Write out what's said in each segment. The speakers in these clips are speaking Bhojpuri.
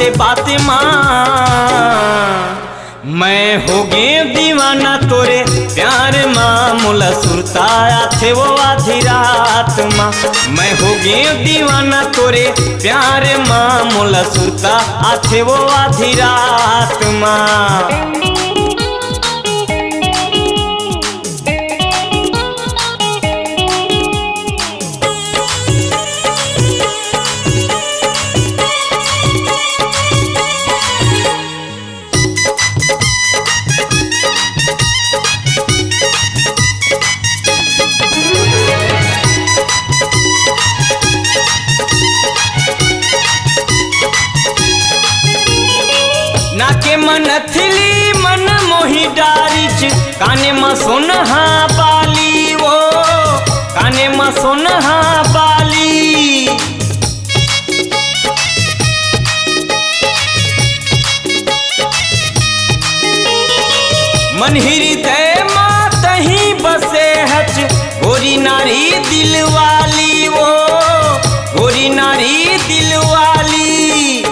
बाते बाते माँ, मैं हो गए दीवाना तोरे प्यार माँ, मुला सुरता आथे वो आधी रात माँ। मैं हो गए दीवाना तोरे प्यार माँ, मुला सुरता आथे वो आधी रात माँ। नाके मन थिली मन मोही डारिच, काने में सोनहा बाली वो, काने में सोनहा बाली। मन हृदय माँ तहीं बसे हच, गोरी नारी दिल वाली वो, गोरी नारी दिल वाली।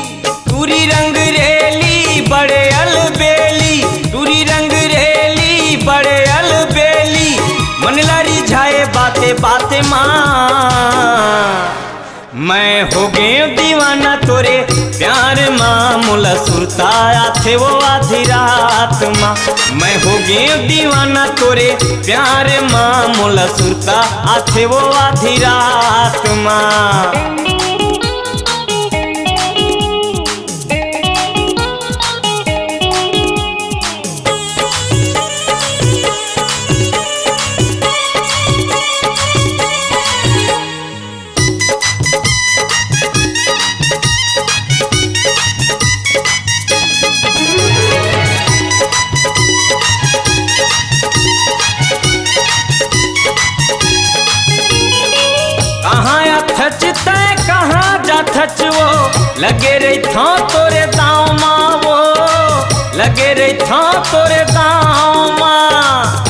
टूरी रंग रेली बड़े अलबेली, टूरी रंग रेली बड़े अलबेली, मन लारी जाए बाते बाते माँ, मैं हो गए दीवाना तोरे प्यार माँ, मुला सुरता आथे वो आधी रात माँ। मैं हो गए दीवाना तोरे प्यार माँ, मुला सुरता आथे वो आधी रात माँ। कहाँ जाथच वो, लगे रही था तोरे दाँव माँ वो, लगे रही था तोरे दाँव माँ।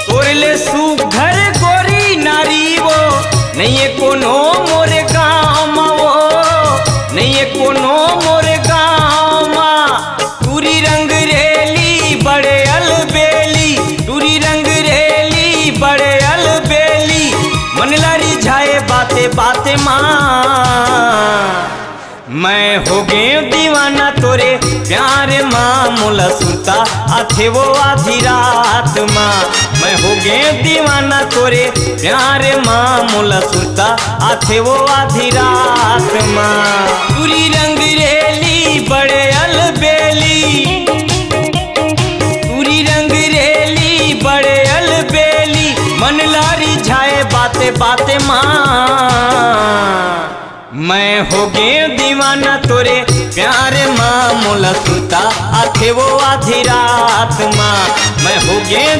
तोरे ले सुघर गोरी नारी वो, नहीं है कोनो मोरे गाँव माँ वो, नहीं है कोनो मोरे गाँव माँ। टूरी रंग रेली बड़े अलबेली, टूरी रंग रेली बड़े अलबेली, मन लारी जाए बाते बाते माँ, मैं हो गए दीवाना तोरे प्यार माँ, मुला सुरता आथे वो आधी रात माँ। मैं हो गए दीवाना तोरे प्यार माँ, मुला सुरता आथे वो आधी रात माँ। टूरी रंग रेली बड़े अलबेली, टूरी रंग रेली बड़े अलबेली, मन लारी जाए बाते बाते माँ, मैं हो गए दीवाना तोरे प्यार माँ, मुला सुरता आथे वो आधी रात माँ। मैं हो गए